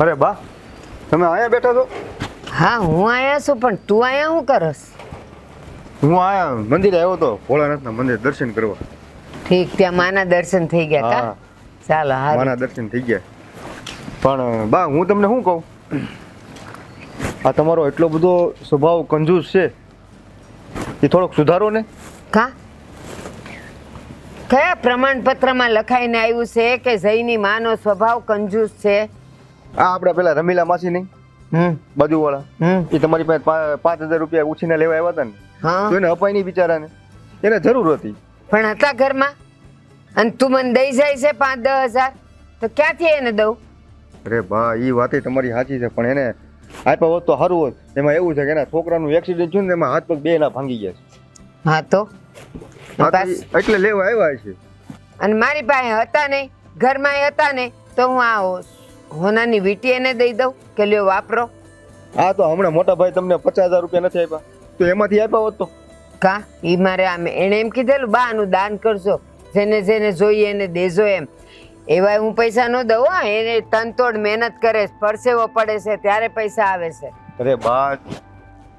અરે બા, તમે અહીંયા બેઠા છો? હા, હું આયા છું, પણ તું આયા શું કરસ? હું આયા મંદિરે આવ્યો તો, ભોળાનાથના મંદિર દર્શન કરવા. ઠીક, ત્યાં માના દર્શન થઈ ગયા કા? હા. ચાલો, હારું. માના દર્શન થઈ ગયા. પણ બા, હું તમને શું કહું, આ તમારો એટલો બધો સ્વભાવ કંજૂસ છે, એ થોડોક સુધારો ને. કા? કયા પ્રમાણપત્રમાં લખાઈને આવ્યું છે કે જઈની માનો સ્વભાવ કંજૂસ છે? આ આપણે પેલા રમીલા માસી નહીં, બાજુવાળા, એ તમારી પાસે 5,000 રૂપિયા ઉછીને લેવા આવ્યા હતા ને, હા. તો એને અપાય નહીં બિચારાને, એને જરૂર હતી. પણ હતા ઘરમાં, અને તું મને દઈ જાય છે 5-10 હજાર, તો ક્યાંથી એને દઉં? અરે બા, એ વાતે તમારી સાચી છે, પણ એને આપ્યા હોત તો સારું હોત. એમાં એવું છે કે એના છોકરાનું એક્સિડન્ટ થયું ને, એમાં હાથ પગ બે ના ભાંગી ગયા છે. હા તો એટલે લેવા આવ્યા છે. અને મારી પાસે હતા નહીં, ઘરમાં હતા નહીં, તો હું આ હોનાની વીંટી એને દઈ દઉં કે લ્યો વાપરો? હા, તો હમણાં મોટા ભાઈ તમને 50,000 રૂપિયા નથી આપ્યા, તો એમાંથી આપ્યા હોત તો. કા ઈ મારે આમે એને એમ કીધેલું બા આનું દાન કરજો, જેને જેને જોઈએ એને દેજો એમ. એવા હું પૈસા ન દઉં. હા, એને તનતોડ મહેનત કરે, પરસેવો પડે છે ત્યારે પૈસા આવે છે. અરે બા,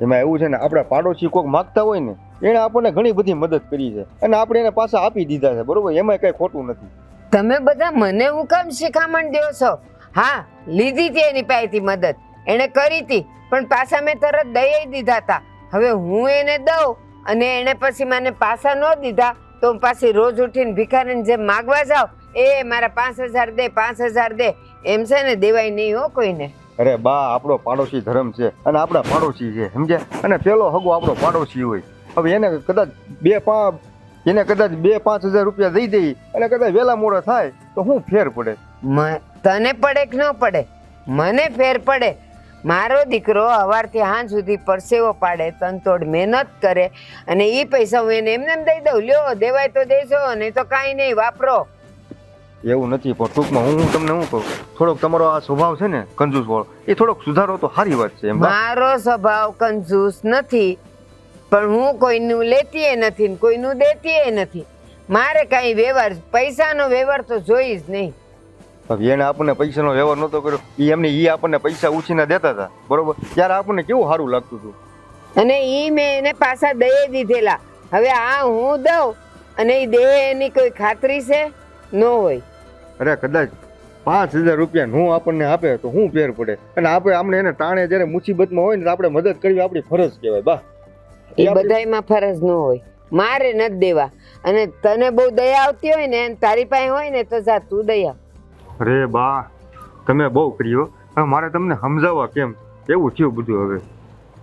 એમાં એવું છે ને, આપણા પાડોશી કોઈક માગતા હોય ને, એને આપણને ઘણી બધી મદદ કરી છે, અને આપણે એને પાછા આપી દીધા છે, બરોબર? એમાં કઈ ખોટું નથી. તમે બધા મને હું કામ શિખામણ દો છો? હા, લીધી હતી એની પાસેથી મદદ, એને કરી હતી, પણ પાછા મેં તરત દઈ દીધા હતા. હવે હું એને દઉં અને એને પછી મને પાછા ન દીધા, તો હું પાછી રોજ ઉઠીને ભિખારીને જેમ માગવા જાઉં, એ મારા 5,000 દે, 5,000 દે, એમ છે ને, દેવાય નહીં હો કોઈને. અરે બા, આપણો પાડોશી ધર્મ છે, અને આપણા પાડોશી છે, સમજ્યા? અને પેલો હગો આપણો પાડોશી હોય. હવે એને કદાચ 2-5,000 રૂપિયા દઈ દઈ અને કદાચ વેલા મોડા થાય તો શું ફેર પડે? તને પડે કે ન પડે? મને ફેર પડે. મારો દીકરો સવારથી સાંજ સુધી પરસેવો પાડે, તનતોડ મહેનત કરે, અને એ પૈસા હું એને એમને દઈ દઉં. લ્યો, દેવાય તો દેજો, નહીં તો કાંઈ નહીં, વાપરો. એવું નથી, પણ ટૂંકમાં હું તમને શું કહું, થોડોક તમારો આ સ્વભાવ છે ને કંજૂસ વાળો, એ થોડોક સુધારો તો સારી વાત છે. મારો સ્વભાવ કંજૂસ નથી, પણ હું કોઈનું લેતી નથી ને કોઈનું દેતી નથી. મારે કાંઈ વ્યવહાર, પૈસાનો વ્યવહાર તો જોઈ જ નહીં. હવે એને આપણને પૈસાનો વ્યવહાર નહોતો કર્યો, એ આપણને પૈસા ઉછીને દેતા હતા, બરોબર? ત્યારે આપણને કેવું સારું લાગતું હતું, અને એ મેં એને પાછા દઈ દીધેલા. હવે આ હું દઉં અને એ દે, એની કોઈ ખાતરી છે ન હોય. અરે કદાચ 5,000 રૂપિયા નું આપણને આપે તો શું ફેર પડે? અને આપણે એને ટાણે જયારે મુસીબતમાં હોય ને, તો આપણે મદદ કરવી આપણી ફરજ કહેવાય. બા, એ બધાયમાં ફરજ ન હોય, મારે નથી દેવા. અને તને બહુ દયા આવતી હોય ને, તારી પાસે હોય ને, તો જા તું દયા. અરે બા, તમે બહુ કર્યો. હવે મારે તમને સમજાવવા કેમ? એવું થયું બધું. હવે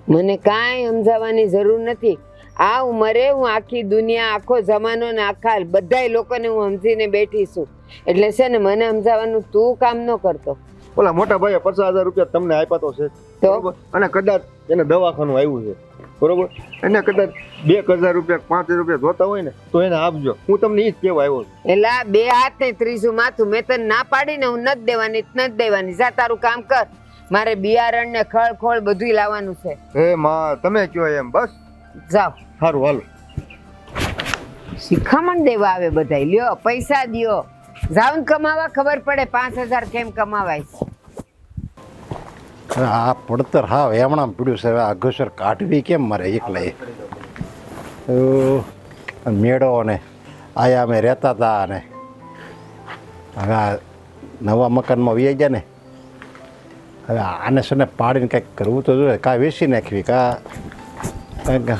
મને કાંઈ સમજાવવાની જરૂર નથી. આ ઉંમરે હું આખી દુનિયા, આખો જમાનો ને આખા બધાય લોકોને હું સમજીને બેઠી છું. એટલે છે ને, મને સમજાવવાનું તું કામ ન કરતો. ઓલા મોટા ભાઈએ 50,000 રૂપિયા તમને આપ્યા તો છે, બરોબર? અને કદાચ એને દવાખાનું આવ્યું છે, બરોબર? એને કદાચ 2,000 રૂપિયા 5,000 રૂપિયા જોતા હોય ને, તો એને આપજો. હું તમને એ જ કહેવા આવ્યો છું. એટલે આ 2 હાથ ને 3 માથું, મેં તને ના પાડીને હું નથી દેવાની. જા તારું કામ કર. મારે બિયારણ ને ખળ ખોળ બધું લાવવાનું છે. હે માં, તમે કયો એમ. બસ જાઓ. સારું, હાલો. શિખામણ દેવા આવે બધાય. લ્યો, પૈસા દ્યો, જાવ ને કમાવા, ખબર પડે 5,000 કેમ કમાવાય. આ પડતર હા એમણામ પીડ્યું છે. હવે આ ઘસર કાઢવી કેમ મારે એકલા? મેળો ને આયા અમે રહેતા હતા, અને હવે આ નવા મકાનમાં વહી ગયા ને, હવે આને છે ને પાડીને કંઈક કરવું તો જોઈએ. કાં વેચી નાખવી, કાં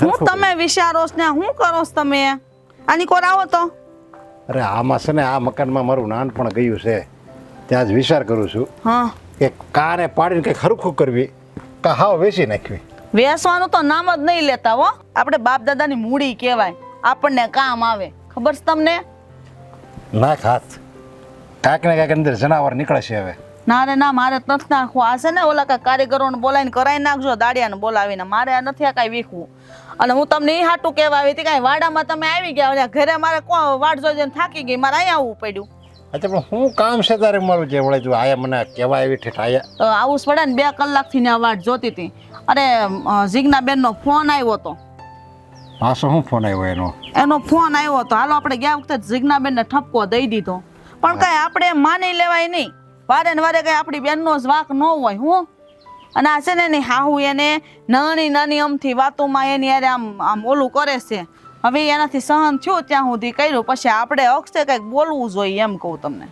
હું તમે વિચારો ને શું કરો તમે? આની કોર આવો તો. અરે આમાં છે ને, આ મકાનમાં મારું નાનપણ ગયું છે, ત્યાં જ વિચાર કરું છું કે કાને પાડીને કંઈક હરખું કરવી, કાં હાવ વેચી નાખવી. વેસવાનું તો નામ જ નહીં લેતા હો. આપણે બાપ દાદાની મૂડી કહેવાય, આપણને કામ આવે. ખબર છે તમને? નાખ હાથ, કાંઈક ને કાંઈક અંદર જનાવર નીકળે છે. હવે ના રે ના, મારે નથી નાખવું. આ છે ને ઓલા કાંઈ કારીગરોને બોલાવીને કરાવી નાખજો, દાડિયાને બોલાવીને. મારે આ નથી આ કાંઈ વીખવું. અને હું તમને એ હાટું કહેવા આવી હતી, કાંઈ વાડામાં તમે આવી ગયા, ઘરે મારે વાડ જોઈને થાકી ગઈ, મારે અહીંયા આવવું પડ્યું. અચ્છા, પણ શું કામ છે તારે મારું? જે વળે જો આયા મને કહેવા આવી ઠેઠ આયા તો આવું જ પડે ને. 2 કલાકથી ને આ વાટ જોતી હતી. અરે જીજ્ઞાબેનનો ફોન આવ્યો હતો. પાછો શું ફોન આવ્યો? એનો ફોન આવ્યો હતો. હાલો આપણે ગયા વખતે જીજ્ઞાબેનને ઠપકો દઈ દીધો, પણ કાંઈ આપણે માની લેવાય નહીં. વારે ને વારે કઈ આપણી બેનનો જ વાંક ન હોય હું. અને આ છે ને એની હાહુ એને નાની નાની અમથી વાતોમાં એની યારે આમ ઓલું કરે છે. હવે એનાથી સહન થયું ત્યાં સુધી કર્યું, પછી આપણે અક્ષે કંઈક બોલવું જોઈએ એમ કહું તમને.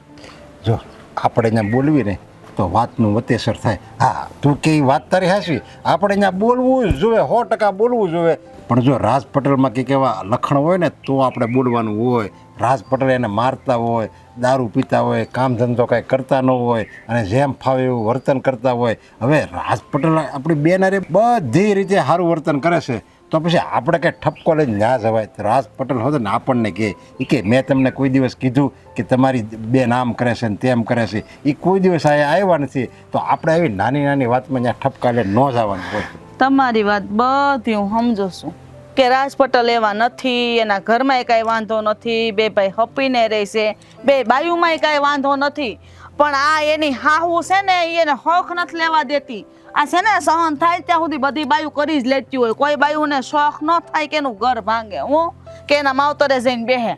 જો આપણે અહીંયા બોલવી ને તો વાતનું વતેસર થાય. હા તું કે વાત તારી હાચી, આપણે અહીંયા બોલવું જ જોઈએ, 100% બોલવું જોઈએ. પણ જો રાજ પટેલમાં કંઈક એવા લખણ હોય ને તો આપણે બોલવાનું હોય. રાજ પટેલ એને મારતા હોય, દારૂ પીતા હોય, કામ ધંધો કાંઈ કરતા ન હોય અને જેમ ફાવે એવું વર્તન કરતા હોય. હવે રાજ પટેલ આપણી બેનારે બધી રીતે સારું વર્તન કરે છે તો પછી આપણે કંઈ ઠપકો લઈને ના જવાય. રાજ પટેલ હોત ને આપણને કહે કે મેં તમને કોઈ દિવસ કીધું કે તમારી બેન આમ કરે છે ને તેમ કરે છે, એ કોઈ દિવસ આવ્યા નથી. તો આપણે આવી નાની નાની વાતમાં ત્યાં ઠપકા લઈને ન જવાનું હોય. તમારી વાત બધી હું સમજુ છું કે રાજ પટેલ એવા નથી, એના ઘરમાંય કાંઈ વાંધો નથી, બે ભાઈ હપીને રહેશે, બે બાયુમાંય કાંઈ વાંધો નથી. પણ આ એની હાહુ છે ને એને શોખ નથી લેવા દેતી. આ છે ને સહન થાય ત્યાં સુધી બધી બાયુ કરી જ લેતી હોય. કોઈ બાયુને શોખ ન થાય કે એનું ઘર ભાંગે હું કે એના માવતરે જઈને બેહે.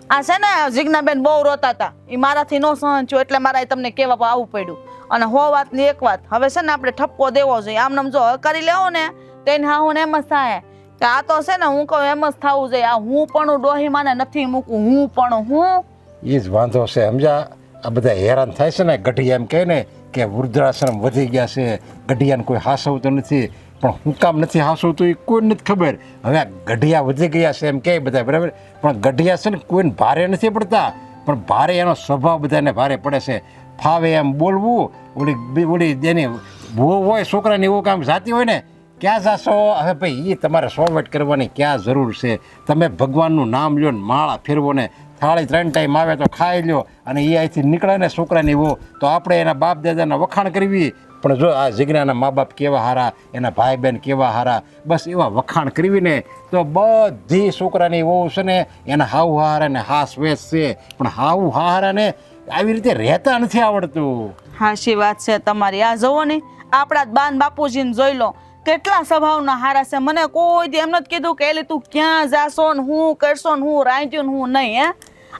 આ છે ને જીજ્ઞાબેન બહુ રોતા હતા, એ મારાથી ન સહન થયું એટલે મારા તમને કહેવા આવવું પડ્યું. અને 100 વાતની એક વાત, હવે છે ને આપણે ઠપકો દેવો જોઈએ. આમ નામ જો કરી લેવો ને તેને હાહુને એમ જ થાય કે આ તો છે ને હું કહું એમ જ થવું જોઈએ. આ હું પણ ડોહી માને નથી મૂકું, હું પણ હું એ જ વાંધો છે સમજ્યા. આ બધા હેરાન થાય છે ને, ગઢિયા એમ કહે ને કે વૃદ્ધાશ્રમ વધી ગયા છે, ગઢિયાને કોઈ હાસવતો નથી. પણ હું કામ નથી હાસવતું એ કોઈ નથી ખબર. હવે આ ગઢિયા વધી ગયા છે એમ કહે બધા, બરાબર. પણ ગઢિયા છે ને કોઈને ભારે નથી પડતા, પણ ભારે એનો સ્વભાવ બધાને ભારે પડે છે. ફાવે એમ બોલવું. ઓલી જેની ભૂ હોય છોકરાની એવું કામ જાતી હોય ને, ક્યાં જાશો? હવે ભાઈ એ તમારે સોવેટ કરવાની ક્યાં જરૂર છે? તમે ભગવાનનું નામ લ્યો ને માળા ફેરવો ને થાળી 3 ટાઈમ આવે તો ખાઈ લ્યો અને એ અહીંથી નીકળે ને છોકરાની વો તો આપણે એના બાપ દાદાના વખાણ કરવી. પણ જો આ જીજ્ઞાના મા બાપ કેવા હારા, એના ભાઈ બહેન કેવા હારા, બસ એવા વખાણ કરવી ને તો બધી છોકરાની વહુ છે ને એના હાવ હારાને હાસ વેસ છે. પણ હાવ હારાને આવી રીતે રહેતા નથી આવડતું. હાશી વાત છે તમારી. આ જુઓ ને આપણા બાન બાપુજીને જોઈ લો, કેટલા સ્વભાવના હારા છે. મને કોઈ દી એમ નથી કીધું કે એલી તું ક્યાં જાશો ને હું કરશો ને હું રાંધ્યું ને હું નહીં.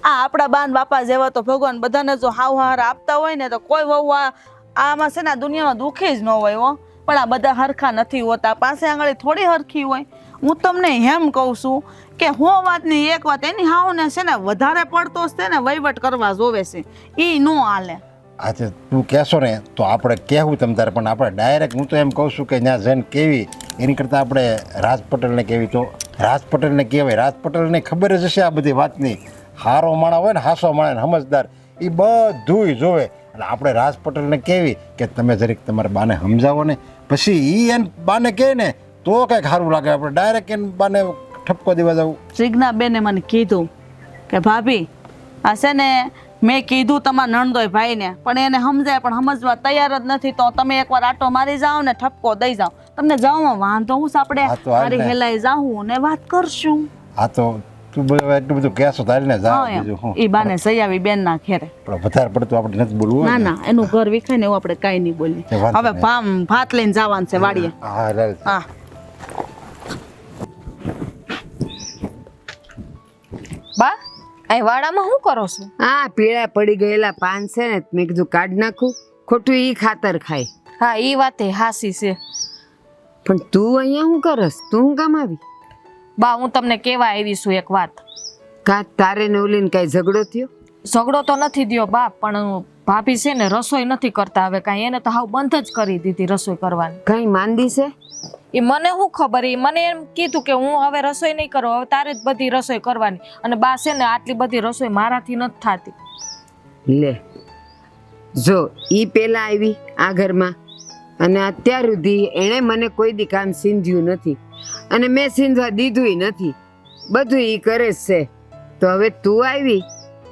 આ આપણા બાન બાપા જેવા તો ભગવાન બધાને જો હાવ હારા આપતા હોય ને તો કોઈ વહુ આમાં છે ને દુનિયામાં દુઃખી જ ન હોય હો. પણ આ બધા હરખા નથી હોતા, પાસે આંગળી થોડી હરખી હોય. હું તમને એમ કહું છું કે 100 વાતની એક વાત, એની હાવને છે ને વધારે પડતો છે ને વહીવટ કરવા જોવે છે, એ ન હાલે. આજે તું કહેશો ને તો આપણે કહેવું તમ તારે, પણ આપણે ડાયરેક્ટ હું તો એમ કહું છું કે ત્યાં જઈને કેવી એની કરતાં આપણે રાજ પટેલને કહેવી તો રાજ પટેલને કહેવાય. રાજ પટેલને ખબર જ હશે આ બધી વાતની. હારો માણા હોય ને હાસો માણા સમજદાર એ બધુંય જોવે. એટલે આપણે રાજ પટેલને કહેવી કે તમે જરીક તમારા બાને સમજાવો ને, પછી એ એને બાને કહે ને તો કંઈક સારું લાગે. આપણે ડાયરેક્ટ એને બાને ઠપકો દેવા જવું. જીજ્ઞાબેને મને કીધું કે ભાભી આ છે ને મેં કીધું તમારા નણદોય ભાઈને, પણ એને સમજાય પણ સમજવા તૈયાર જ નથી. તો તમે એકવાર આટો મારી જાઓ ને ઠપકો દઈ જાઓ, તમને જાઓમાં વાંધો હું આપણે મારી હેલાઈ જાઉં ને વાત કરશું. હા તો તું એટલું બધું કહેશો તારી ને જાઓ બીજું હું. ઈ બાને સહી આવી બેન ના ઘેરે. પણ વધારે પડતું આપણે નથી બોલવું. ના ના એનું ઘર વિખાય ને એવું આપણે કાંઈ નહીં બોલીએ. હવે ભાત લઈને જવાનું છે વાડીએ. હા બા આ વાડામાં શું કરો છો? હા પીળા પડી ગયેલા પાન છે ને મેં કીધું કાઢ નાખું, ખોટું ઈ ખાતર ખાય. હા ઈ વાતે હાસી છે. પણ તું અહીંયા શું કરસ? તું શું કામ આવી? બા હું તમને કેવા આવી છું એક વાત. કા તારે ને ઓલીને કઈ ઝઘડો થયો? ઝઘડો તો નથી થયો બા, પણ ભાભી છે ને રસોઈ નથી કરતા હવે કાંઈ. એને તો હાવ બંધ જ કરી દીધી રસોઈ કરવાની. કઈ માંદી છે? એ મને શું ખબર, એ મને એમ કીધું કે હું હવે રસોઈ નહીં કરું, હવે તારે જ બધી રસોઈ કરવાની. અને બા છે ને આટલી બધી રસોઈ મારાથી નથી થતી. લે જો ઈ પેલા આવી આ ઘરમાં અને અત્યાર સુધી એણે મને કોઈ દી કામ સીંધ્યું નથી અને મેં સીંધવા દીધું નથી. બધું ઈ કરે જ છે. તો હવે તું આવી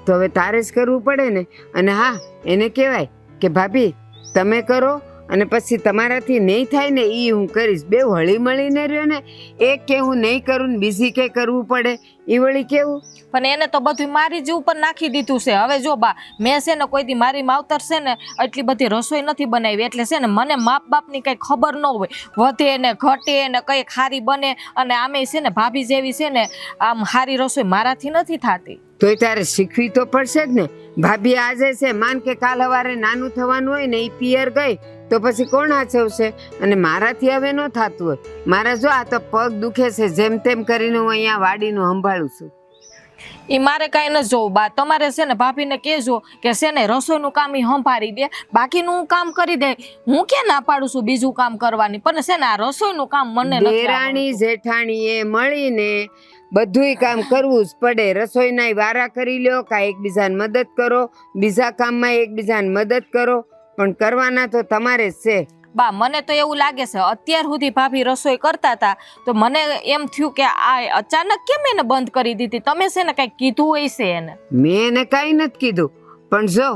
તો હવે તારે જ કરવું પડે ને. અને હા એને કહેવાય કે ભાભી તમે કરો અને પછી તમારાથી નહીં થાય ને એ હું કરીશ. બે હળી મળીને રહ્યો ને, એક કે હું નહીં કરું ને બીજી કે કરવું પડે, એ વળી કેવું? પણ એને તો બધું મારી જ ઉપર નાખી દીધું છે. હવે જો બા, મેં છે ને કોઈ દી મારી માવતર છે ને એટલી બધી રસોઈ નથી બનાવી, એટલે છે ને મને માપ બાપની કઈ ખબર ન હોય, વધે ને ઘટે ને કઈ ખારી બને, અને આમે છે ને ભાભી જેવી છે ને આમ સારી રસોઈ મારાથી નથી થતી. તોય તારે શીખવી તો પડશે જ ને. ભાભી આજે છે, માન કે કાલ સવારે નાનું થવાનું હોય ને, એ પિયર ગઈ તો પછી કોણ હાચવશે? અને મારાથી હવે ન થતું હોય. મારા જો આ તો પગ દુખે છે, જેમ તેમ કરીને હું અહીંયા વાડીનું સંભાળું છું. એ મારે કાંઈ ન જોવું બા, તમારે છે ને ભાભીને કહેજો કે છે ને રસોઈનું કામ એ સંભાળી દે, બાકીનું હું કામ કરી દે. હું ક્યાં ના પાડું છું બીજું કામ કરવાની, પણ છે ને આ રસોઈનું કામ મને નથી દેરાણી આવડતું. જેઠાણીએ મળીને બધુંય કામ કરવું જ પડે. રસોઈના વારા કરી લ્યો, કાં એકબીજાને મદદ કરો, બીજા કામમાં એકબીજાને મદદ કરો, પણ કરવાના તો તમારે જ છે. બા મને તો એવું લાગે છે અત્યાર સુધી ભાભી રસોઈ કરતા હતા તો મને એમ થયું કે આ અચાનક કેમ એને બંધ કરી દીધી? તમે છે ને કઈ કીધું હોય છે એને? મેં એને કાંઈ નથી કીધું, પણ જો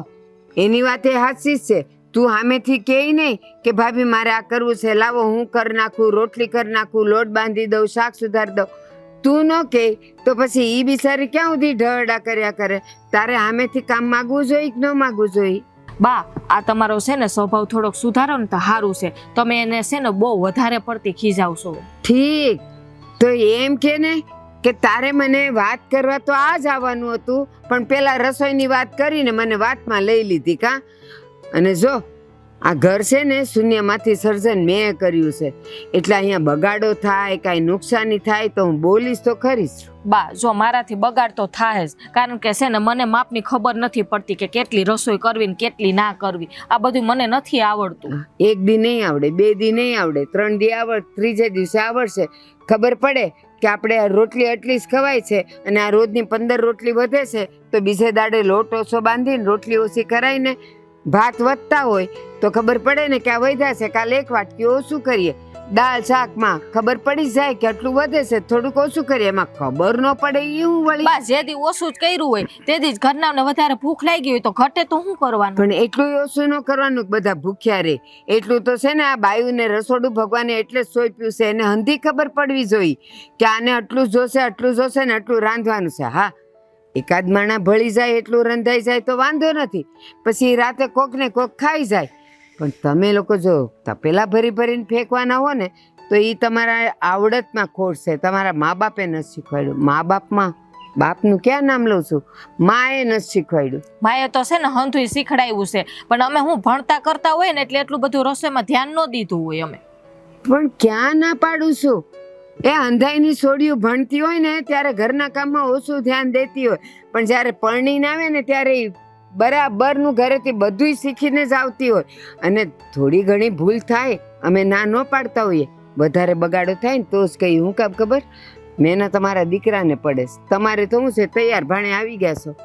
એની વાત એ સાચી જ છે. તું સામેથી કહે નહીં કે ભાભી મારે આ કરવું છે, લાવો હું કરી નાખું, રોટલી કરી નાખું, લોટ બાંધી દઉં, શાક સુધારી દઉં. તું ન કહે તો પછી એ બિચારી ક્યાં સુધી ઢળડા કર્યા કરે? તારે સામેથી કામ માગવું જોઈએ કે ન માગવું જોઈએ? બા આ તમારો છે ને સ્વભાવ થોડોક સુધારો ને તો સારું છે. તમે એને છે ને બહુ વધારે પડતી ખીજાવશો. ઠીક, તો એમ કે ને કે તારે મને વાત કરવા તો આ જ આવવાનું હતું, પણ પેલા રસોઈની વાત કરીને મને વાતમાં લઈ લીધી કા? અને જો આ ઘર છે ને શૂન્યમાંથી સર્જન મેં કર્યું છે, એટલે અહીંયા બગાડો થાય, કાંઈ નુકસાની થાય તો હું બોલીશ તો ખરી જ. બા જો મારાથી બગાડ તો થાય જ, કારણ કે છે ને મને માપની ખબર નથી પડતી કે કેટલી રસોઈ કરવી ને કેટલી ના કરવી. આ બધું મને નથી આવડતું. એક દી નહીં આવડે, બે દી નહીં આવડે, 3 દી આવડે, ત્રીજે દિવસે આવડશે. ખબર પડે કે આપણે આ રોટલી એટલી જ ખવાય છે અને આ રોજની 15 રોટલી વધે છે, તો બીજે દાડે લોટ ઓછો બાંધીને રોટલી ઓછી કરાવીને ભાત વધતા હોય તો ખબર પડે ને કે આ વધ્યા છે, કાલે એક વાટકી ઓછું કરીએ. દાળ શાકમાં ખબર પડી જાય કે આટલું વધે છે, થોડુંક ઓછું કરીએ. એમાં ખબર ન પડે એવું વળી. બા જે દી ઓછું જ કર્યું હોય તે દી જ ઘરનાને વધારે ભૂખ લાગી હોય તો ઘટે તો શું કરવાનું? પણ એટલું ઓછું ન કરવાનું કે બધા ભૂખ્યા રહે. એટલું તો છે ને આ બાયુને રસોડું ભગવાને એટલે જ સોંપ્યું છે. એને હંધી ખબર પડવી જોઈએ કે આને આટલું જોશે, આટલું જોશે ને આટલું રાંધવાનું છે. હા, એકાદ માણા ભળી જાય, એટલું રંધાઈ જાય તો વાંધો નથી, પછી રાતે કોક ને કોક ખાઈ જાય. પણ તમે લોકો જો તપેલા ભરી ભરીને ફેંકવાના હો ને તો એ તમારા આવડતમાં ખોટ છે. તમારા મા બાપે નથી શીખવાડ્યું. મા બાપમાં બાપનું ક્યાં નામ લઉં છું, માએ નથી શીખવાડ્યું. માએ તો છે ને હંધુય શીખડાવ્યું છે, પણ અમે હું ભણતા કરતા હોય ને એટલે એટલું બધું રસોઈમાં ધ્યાન ન દીધું હોય અમે. પણ ક્યાં ના પાડું છું? એ અંધાઈની છોડીઓ ભણતી હોય ને ત્યારે ઘરના કામમાં ઓછું ધ્યાન દેતી હોય, પણ જ્યારે પરણીને આવે ને ત્યારે બરાબરનું ઘરેથી બધું શીખીને જ આવતી હોય. અને થોડી ઘણી ભૂલ થાય, અમે ના ન પાડતા હોઈએ. વધારે બગાડો થાય ને તો જ કહી. હું કામ ખબર? મેં તમારા દીકરાને પડે, તમારે તો હું છે તૈયાર ભાણે આવી ગયા છો.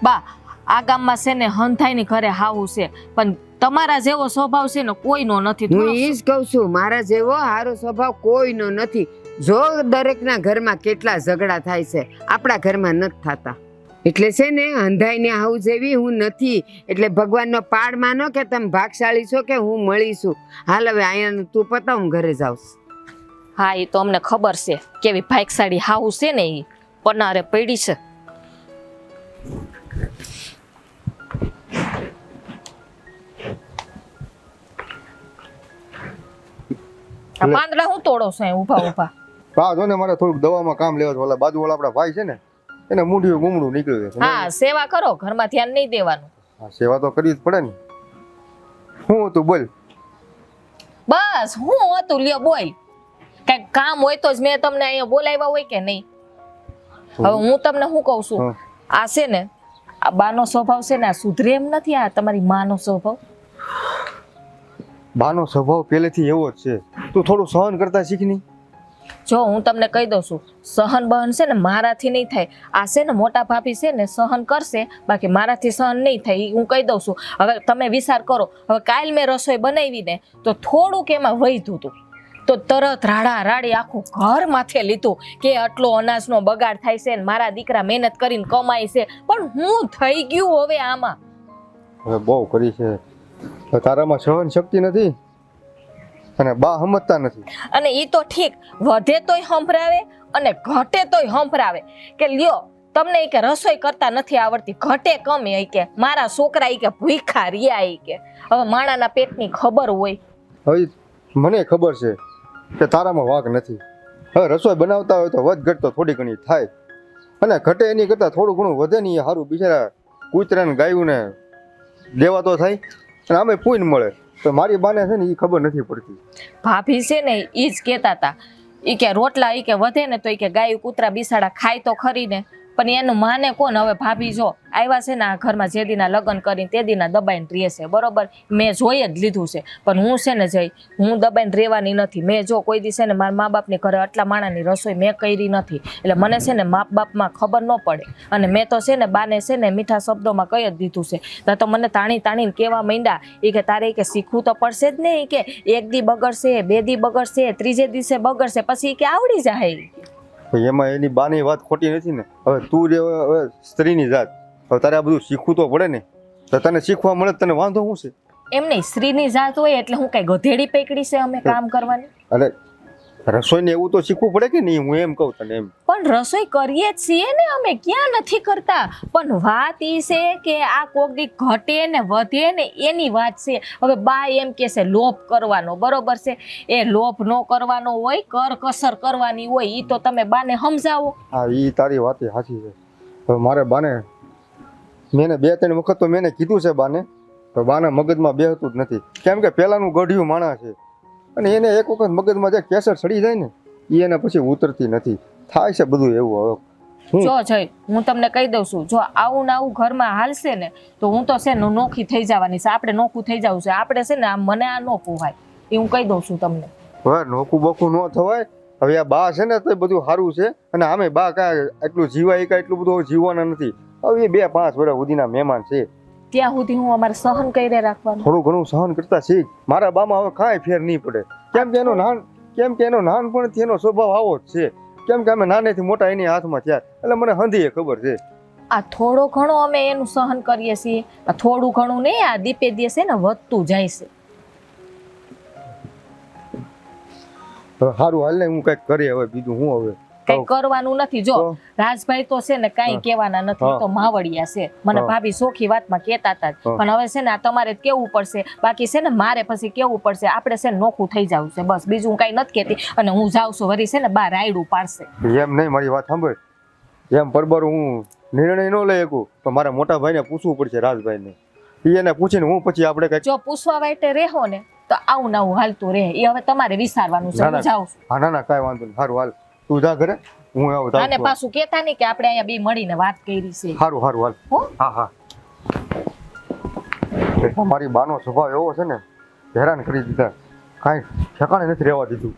બા આ ગામમાં છે ને હંધાઈની ઘરે હાવું છે, પણ તમારા જેવો સ્વભાવ છે ને કોઈનો નથી. હું એ જ કહું છું, મારા જેવો સારો સ્વભાવ કોઈનો નથી. જો દરેકના ઘરમાં કેટલા ઝઘડા થાય છે, આપણા ઘરમાં નથી થતા. એટલે છે ને અંધાઈને આવું જેવી હું નથી. એટલે ભગવાનનો પાડ માનો કે તમે ભાગશાળી છો કે હું મળીશું. હાલ હવે અહીંયા તું પતાવ, હું ઘરે જાઉં. હા એ તો અમને ખબર છે કેવી ભાગશાળી હાવું છે ને, એ પનારે પડી છે. આ પાંદડા હું તોડો છો ઊભા ઊભા? હા જો ને મારે થોડુંક દવામાં કામ લેવા છે. ઓલા બાજુવાળા આપણા ભાઈ છે ને એને મૂંઢિયું ગુમડું નીકળ્યું છે. હા સેવા કરો, ઘરમાં ધ્યાન નહીં દેવાનું. હા, સેવા તો કરવી જ પડે ને. હું તું બોલ. બસ હું હતું લ્યો બોલ. કઈક કામ હોય તો જ મેં તમને અહીંયા બોલાવ્યા હોય કે નહીં? હવે હું તમને શું કહું છું, આ છે ને આ બાનો સ્વભાવ છે ને આ સુધરે એમ નથી. આ તમારી માનો સ્વભાવ, બાનો સ્વભાવ પહેલેથી એવો જ છે. તું થોડું સહન કરતા શીખ નહીં. જો હું તમને કહી દઉં છું, સહન બહન છે ને મારાથી નહીં થાય. આ છે ને મોટા ભાભી છે ને સહન કરશે, બાકી મારાથી સહન નહીં થાય, હું કહી દઉં છું. હવે તમે વિચાર કરો, હવે કાલ મેં રસોઈ બનાવી ને તો થોડુંક એમાં વહીધું હતું તો તરત રાડા રાડી આખું ઘર માથે લીધું કે આટલો અનાજનો બગાડ થાય છે ને મારા દીકરા મહેનત કરીને કમાય છે. પણ હું થઈ ગયું હવે આમાં. હવે બહુ કરી છે, તારામાં સહન શક્તિ નથી અને બા સમજતા નથી. અને ઈ તો ઠીક, વધે તોય સંભળાવે અને ઘટે તોય સંભળાવે કે લ્યો તમને ઈ કે રસોઈ કરતા નથી આવડતી, ઘટે કમે ઈ કે મારા છોકરા ઈ કે ભૂખ્યા રહ્યા ઈ કે. હવે માણાના પેટની ખબર હોય. હવે મને ખબર છે કે તારામાં વાંક નથી. હવે રસોઈ બનાવતા હોય તો વધ ઘટ તો થોડી ઘણી થાય, અને ઘટે એની કરતાં થોડું ઘણું વધે નહીં એ સારું. બિચારા કૂતરાને ગાયુંને દેવા તો થાય અને આમે પૂન મળે. તો મારી બાને છે ને એ ખબર નથી પડતી. ભાભી છે ને ઈ જ કહેતા હતા, ઈ કે રોટલા ઈ કે વધે ને તો ઈ કે ગાયું કૂતરા બિસાડા ખાય તો ખરી ને, પણ એનું માને કોણ. હવે ભાભી જો આવ્યા છે ને આ ઘરમાં જે દીના લગ્ન કરીને તે દીના દબાઈને રહે છે, બરોબર, મેં જોઈ જ લીધું છે. પણ હું છે ને જઈ હું દબાઈને રહેવાની નથી. મેં જો કોઈ દિવસે ને મારા મા બાપની ઘરે આટલા માણાની રસોઈ મેં કરી નથી, એટલે મને છે ને મા બાપમાં ખબર ન પડે. અને મેં તો છે ને બાને છે ને મીઠા શબ્દોમાં કહી જ દીધું છે. તો મને તાણીને કહેવા માંડ્યા એ કે તારે કે શીખવું તો પડશે જ ને, એ કે એક દી બગડશે, બે દી બગડશે, ત્રીજે દિવસે બગડશે, પછી એ કે આવડી જાય. એમાં એની બાની વાત ખોટી નથી ને. હવે તું રે હવે સ્ત્રીની જાત, હવે તારે આ બધું શીખવું તો પડે ને. તો તને શીખવા મળે તને વાંધો શું છે? એમ નહીં, સ્ત્રીની જાત હોય એટલે હું કઈ ગધેડી પકડી છે અમે કામ કરવાની? અરે રસોઈને એવું તો શીખવું પડે કે નહીં, હું એમ કહું તને એમ. પણ રસોઈ કરીએ જ છીએ ને અમે, ક્યાં નથી કરતા. પણ વાત ઈ છે કે આ કોક દી ઘટે ને વધે ને એની વાત છે. હવે બા એમ કે છે લોભ કરવાનો, બરોબર છે, એ લોભ ન કરવાનો હોય, કરકસર કરવાની હોય. ઈ તો તમે બાને સમજાવો. હા એ તારી વાત સાચી છે. હવે મારે બાને મેં 2-3 વખત તો મેં કીધું છે બાને, તો બાના મગજમાં બેહતું જ નથી. કેમ કે પહેલાનું ગઢિયું માણસ છે, અને એને એક વખત મગજમાં જે કેસર ચડી જાય ને એ એને પછી ઉતરતી નથી. થાય છે બધું એવું. હવે જો જય હું તમને કહી દઉં છું, જો આવું ને આવું ઘરમાં હાલશે ને તો હું તો છે ને નોખી થઈ જવાની છે. આપણે નોખું થઈ જવું છે. આપણે છે ને આમ મને આ ન પોહાય એ હું કહી દઉં છું તમને. હવે નોખું બોખું ન થવાય. હવે આ બા છે ને તો બધું સારું છે, અને આમે બા કાંઈ એટલું જીવાય કાંઈ એટલું બધું જીવવાના નથી. હવે એ 2-5 વર્ષ સુધીના મહેમાન છે, ત્યાં સુધી હું અમારે સહન કરી રાખવાનું. થોડું ઘણું સહન કરતા શીખ. મારા બામાં હવે કાંઈ ફેર નહીં પડે. કેમ કે એનો નાનપણથી એનો સ્વભાવ આવો જ છે. કેમ કે અમે નાનેથી મોટા એની હાથમાં થયા, એટલે મને હંધીએ ખબર છે. આ થોડો ઘણો અમે એનું સહન કરીએ છીએ, આ થોડું ઘણું નહીં, આ દીપે દિવસે ને વધતું જાય છે. હવે સારું હાલ ને, હું કંઈક કરી. હવે બીજું હું હવે કઈ કરવાનું નથી. જો રાજભાઈ તો છે ને કઈ કહેવાના નથી, તો માવડિયા છે. મને ભાભી સોખી વાતમાં કહેતા હતા, પણ હવે છે ને આ તમારે કેવું પડશે. બાકી છે ને મારે પછી કેવું પડશે. આપણે છે ને નોખું થઈ જવું છે, બસ. બીજું કઈ નથી કહેતી. અને હું જાઉં છું, વરી છે ને બા રાયડું પાડશે. એમ નહીં, મારી વાત સાંભળ. એમ બરોબર હું નિર્ણય ન લઈ શકું, તો મારા મોટા ભાઈને પૂછવું પડશે, રાજભાઈને. એને પૂછીને હું પછી આપણે કઈ. જો પૂછવા વાટે રહેવો ને તો આવું ને આવું હાલતું રહે. એ હવે તમારે વિચારવાનું છે. હું જાઉં છું. હા ના કાંઈ વાંધો નહીં. સારું હાલ, તું જા ઘરે, હું આવું. અને પાછું કેતા નહીં કે આપણે અહીંયા બે મળીને વાત કરી છે. સારું હાલ. હા તમારી બાનો સ્વભાવ એવો છે ને, હેરાન કરી દીધા. કાંઈ ઠેકાણે નથી રહેવા દીધું.